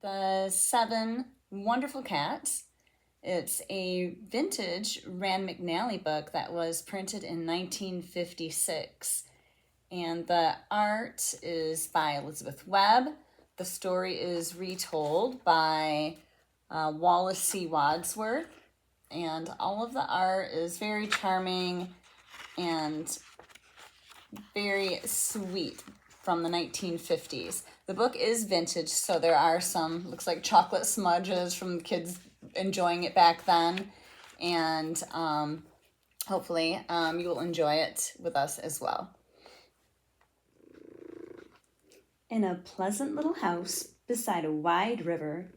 The Seven Wonderful Cats. It's a vintage Rand McNally book that was printed in 1956. And the art is by Elizabeth Webb. The story is retold by Wallace Wadsworth. And all of the art is very charming and very sweet from the 1950s. The book is vintage, so there are some, looks like chocolate smudges from kids enjoying it back then. And hopefully you will enjoy it with us as well. In a pleasant little house beside a wide river,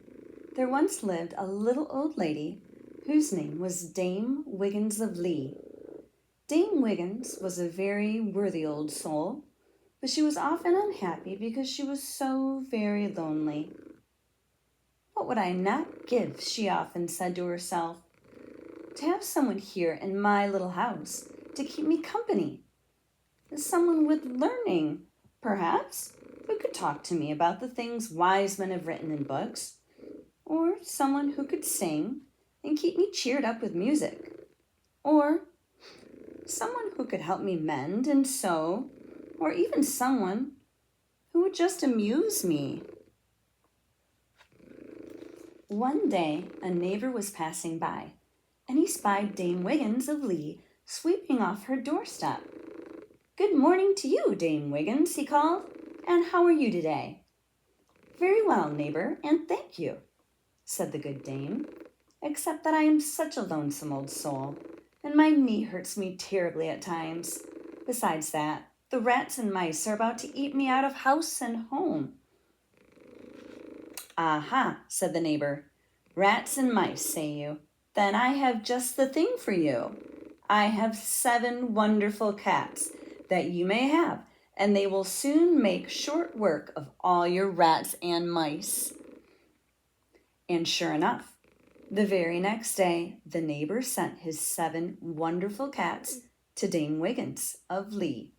there once lived a little old lady whose name was Dame Wiggins of Lee. Dame Wiggins was a very worthy old soul, but she was often unhappy because she was so very lonely. What would I not give, she often said to herself, to have someone here in my little house to keep me company. Someone with learning, perhaps, who could talk to me about the things wise men have written in books, or someone who could sing and keep me cheered up with music, or someone who could help me mend and sew, or even someone who would just amuse me. One day, a neighbor was passing by, and he spied Dame Wiggins of Lee sweeping off her doorstep. "Good morning to you, Dame Wiggins," he called, "and how are you today?" "Very well, neighbor, and thank you," said the good dame, "except that I am such a lonesome old soul, and my knee hurts me terribly at times. Besides that, the rats and mice are about to eat me out of house and home." "Aha," said the neighbor. "Rats and mice, say you? Then I have just the thing for you. I have 7 wonderful cats that you may have, and they will soon make short work of all your rats and mice." And sure enough, the very next day, the neighbor sent his 7 wonderful cats to Dame Wiggins of Lee,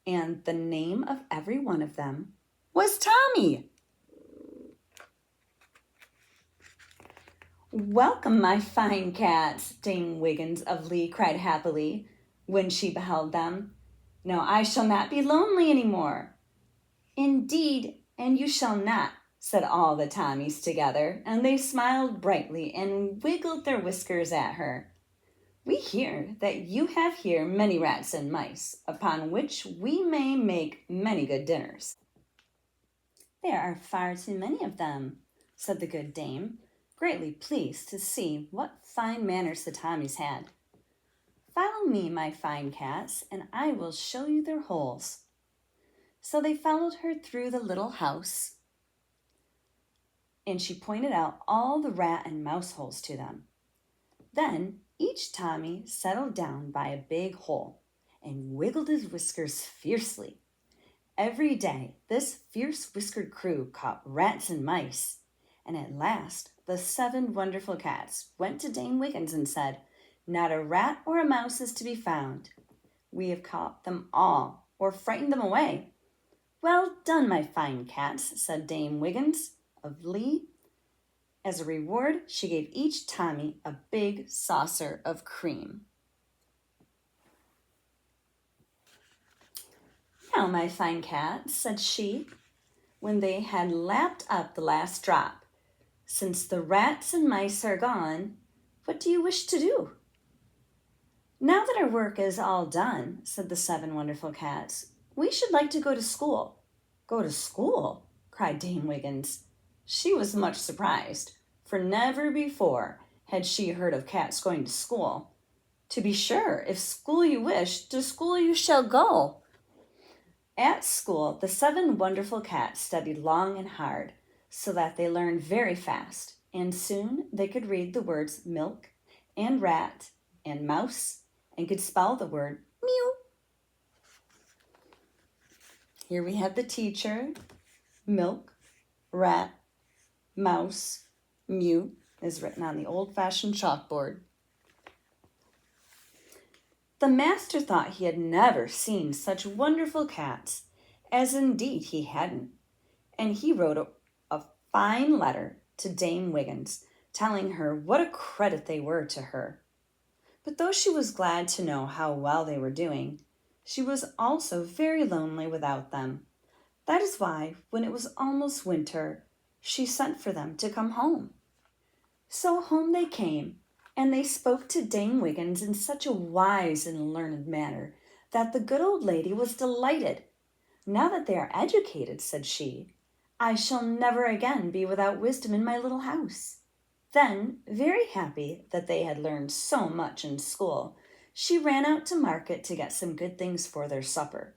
and the name of every one of them was Tommy. "Welcome, my fine cats," Dame Wiggins of Lee cried happily when she beheld them. "Now I shall not be lonely any more." "Indeed, and you shall not," said all the Tommies together, and they smiled brightly and wiggled their whiskers at her. "We hear that you have here many rats and mice, upon which we may make many good dinners." "There are far too many of them," said the good dame, greatly pleased to see what fine manners the Tommies had. "Follow me, my fine cats, and I will show you their holes." So they followed her through the little house, and she pointed out all the rat and mouse holes to them. Then each Tommy settled down by a big hole and wiggled his whiskers fiercely. Every day this fierce whiskered crew caught rats and mice, and at last the 7 wonderful cats went to Dame Wiggins and said, "Not a rat or a mouse is to be found. We have caught them all, or frightened them away." "Well done, my fine cats," said Dame Wiggins of Lee. As a reward, she gave each Tommy a big saucer of cream. "Now, my fine cats," said she, when they had lapped up the last drop, "since the rats and mice are gone, what do you wish to do?" "Now that our work is all done," said the 7 wonderful cats, "we should like to go to school." "Go to school?" cried Dame Wiggins. She was much surprised, for never before had she heard of cats going to school. "To be sure, if school you wish, to school you shall go." At school, the 7 wonderful cats studied long and hard, so that they learned very fast, and soon they could read the words milk and rat and mouse, and could spell the word mew. Here we have the teacher. Milk, rat, mouse, mew is written on the old-fashioned chalkboard. The master thought he had never seen such wonderful cats, as indeed he hadn't, and he wrote a fine letter to Dame Wiggins, telling her what a credit they were to her. But though she was glad to know how well they were doing, she was also very lonely without them. That is why, when it was almost winter, she sent for them to come home. So home they came, and they spoke to Dame Wiggins in such a wise and learned manner that the good old lady was delighted. "Now that they are educated," said she, "I shall never again be without wisdom in my little house." Then, very happy that they had learned so much in school, she ran out to market to get some good things for their supper.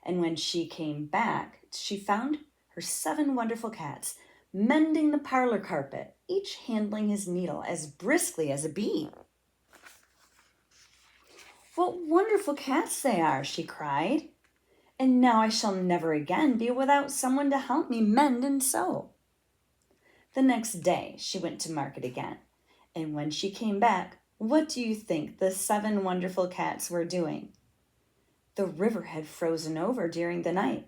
And when she came back, she found her 7 wonderful cats mending the parlor carpet, each handling his needle as briskly as a bee. "What wonderful cats they are!" she cried. "And now I shall never again be without someone to help me mend and sew." The next day she went to market again, and when she came back, what do you think the 7 wonderful cats were doing? The river had frozen over during the night,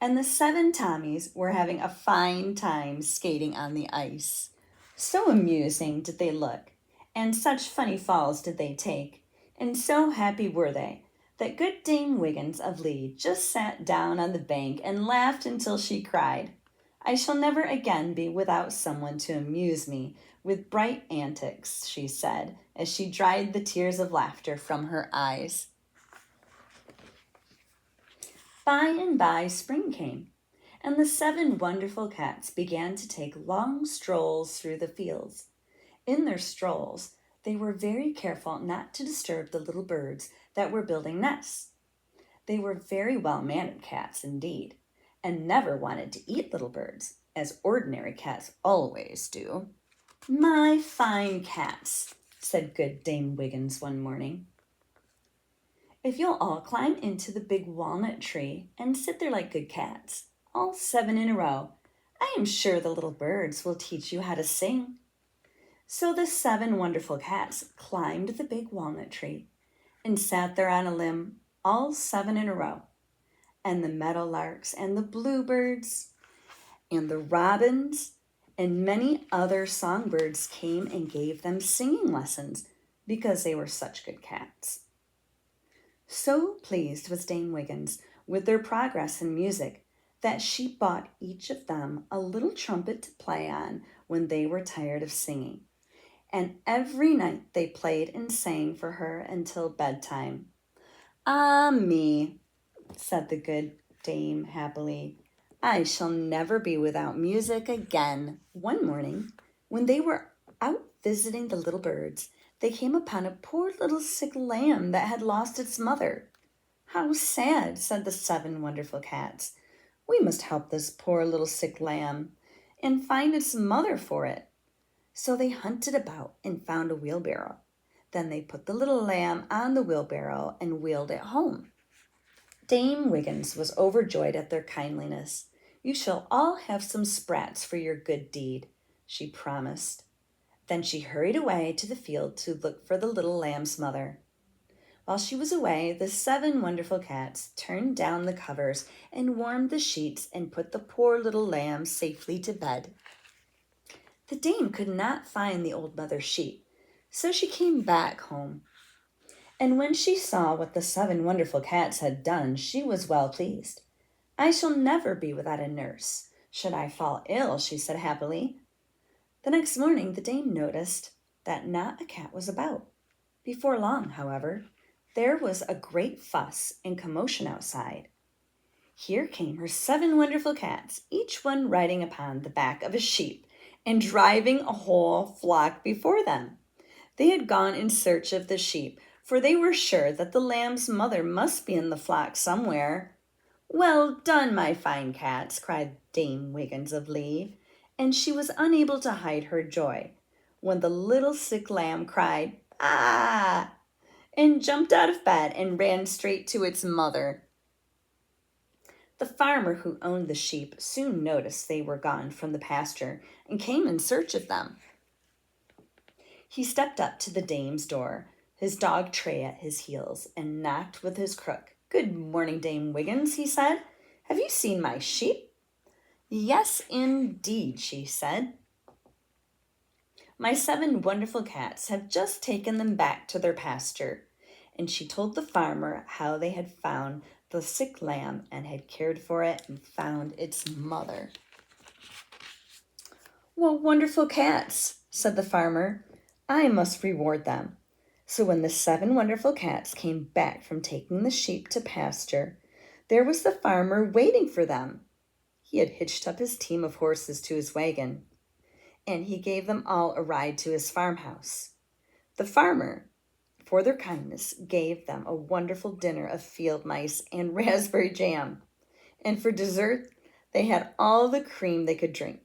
and the 7 Tommies were having a fine time skating on the ice. So amusing did they look, and such funny falls did they take, and so happy were they, that good Dame Wiggins of Lee just sat down on the bank and laughed until she cried. "I shall never again be without someone to amuse me with bright antics," she said, as she dried the tears of laughter from her eyes. By and by spring came, and the 7 wonderful cats began to take long strolls through the fields. In their strolls, they were very careful not to disturb the little birds that were building nests. They were very well-mannered cats indeed, and never wanted to eat little birds, as ordinary cats always do. "My fine cats," said good Dame Wiggins one morning, "if you'll all climb into the big walnut tree and sit there like good cats, all 7 in a row, I am sure the little birds will teach you how to sing." So the 7 wonderful cats climbed the big walnut tree and sat there on a limb, all 7 in a row. And the meadowlarks and the bluebirds and the robins and many other songbirds came and gave them singing lessons because they were such good cats. So pleased was Dame Wiggins with their progress in music that she bought each of them a little trumpet to play on when they were tired of singing. And every night they played and sang for her until bedtime. "Ah me," said the good dame happily, "I shall never be without music again." One morning, when they were out visiting the little birds, they came upon a poor little sick lamb that had lost its mother. "How sad," said the 7 wonderful cats. "We must help this poor little sick lamb and find its mother for it." So they hunted about and found a wheelbarrow. Then they put the little lamb on the wheelbarrow and wheeled it home. Dame Wiggins was overjoyed at their kindliness. "You shall all have some sprats for your good deed," she promised. Then she hurried away to the field to look for the little lamb's mother. While she was away, the 7 wonderful cats turned down the covers and warmed the sheets and put the poor little lamb safely to bed. The dame could not find the old mother's sheep, so she came back home. And when she saw what the 7 wonderful cats had done, she was well pleased. "I shall never be without a nurse, should I fall ill," she said happily. The next morning the dame noticed that not a cat was about. Before long, however, there was a great fuss and commotion outside. Here came her 7 wonderful cats, each one riding upon the back of a sheep and driving a whole flock before them. They had gone in search of the sheep, for they were sure that the lamb's mother must be in the flock somewhere. "Well done, my fine cats," cried Dame Wiggins of Lee, and she was unable to hide her joy when the little sick lamb cried, "Ah!" and jumped out of bed and ran straight to its mother. The farmer who owned the sheep soon noticed they were gone from the pasture and came in search of them. He stepped up to the dame's door, his dog Tray at his heels, and knocked with his crook. "Good morning, Dame Wiggins," he said. "Have you seen my sheep?" Yes, indeed, she said. My 7 wonderful cats have just taken them back to their pasture. And she told the farmer how they had found the sick lamb and had cared for it and found its mother. Well, wonderful cats, said the farmer. I must reward them. So when the 7 wonderful cats came back from taking the sheep to pasture, there was the farmer waiting for them. He had hitched up his team of horses to his wagon, and he gave them all a ride to his farmhouse. The farmer, for their kindness, gave them a wonderful dinner of field mice and raspberry jam. And for dessert, they had all the cream they could drink.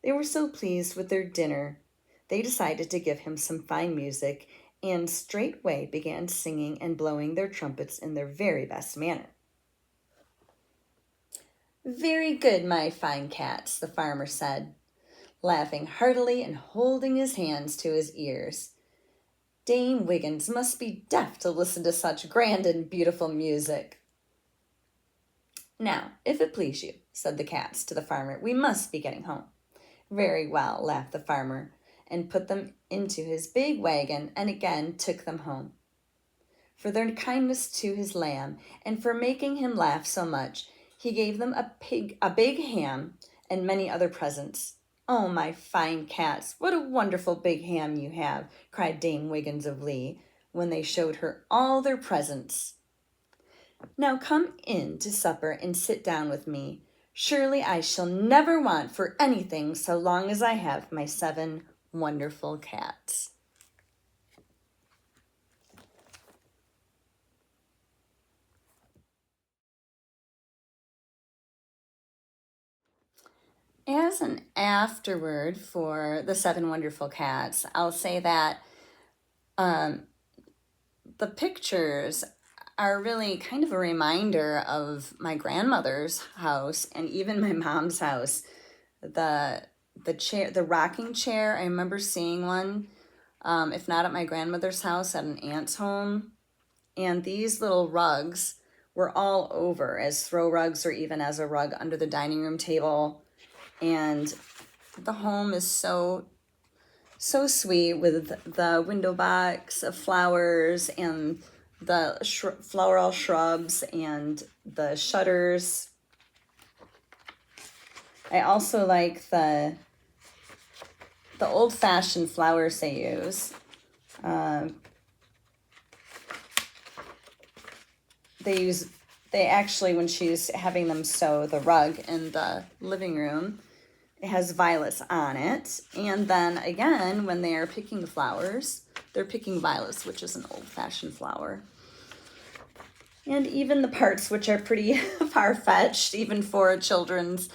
They were so pleased with their dinner, they decided to give him some fine music and straightway began singing and blowing their trumpets in their very best manner. Very good, my fine cats, the farmer said, laughing heartily and holding his hands to his ears. Dame Wiggins must be deaf to listen to such grand and beautiful music. Now, if it please you, said the cats to the farmer, we must be getting home. Very well, laughed the farmer, and put them into his big wagon and again took them home. For their kindness to his lamb and for making him laugh so much, he gave them a big ham and many other presents. Oh, my fine cats, what a wonderful big ham you have, cried Dame Wiggins of Lee, when they showed her all their presents. Now come in to supper and sit down with me. Surely I shall never want for anything so long as I have my 7 wonderful cats. As an afterword for the 7 wonderful cats, I'll say that the pictures are really kind of a reminder of my grandmother's house and even my mom's house. The chair, the rocking chair, I remember seeing one, if not at my grandmother's house, at an aunt's home. And these little rugs were all over as throw rugs or even as a rug under the dining room table. And the home is so sweet with the window box of flowers and the floral shrubs and the shutters. I also like the old-fashioned flowers they use. They actually, when she's having them sew the rug in the living room, it has violets on it. And then again, when they are picking the flowers, they're picking violets, which is an old-fashioned flower. And even the parts, which are pretty far-fetched, even for a children's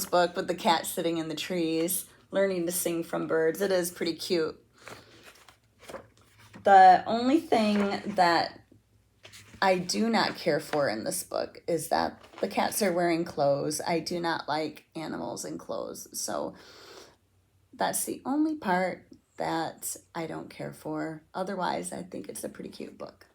book with the cat sitting in the trees, learning to sing from birds. It is pretty cute. The only thing that I do not care for in this book is that the cats are wearing clothes. I do not like animals in clothes. So that's the only part that I don't care for. Otherwise, I think it's a pretty cute book.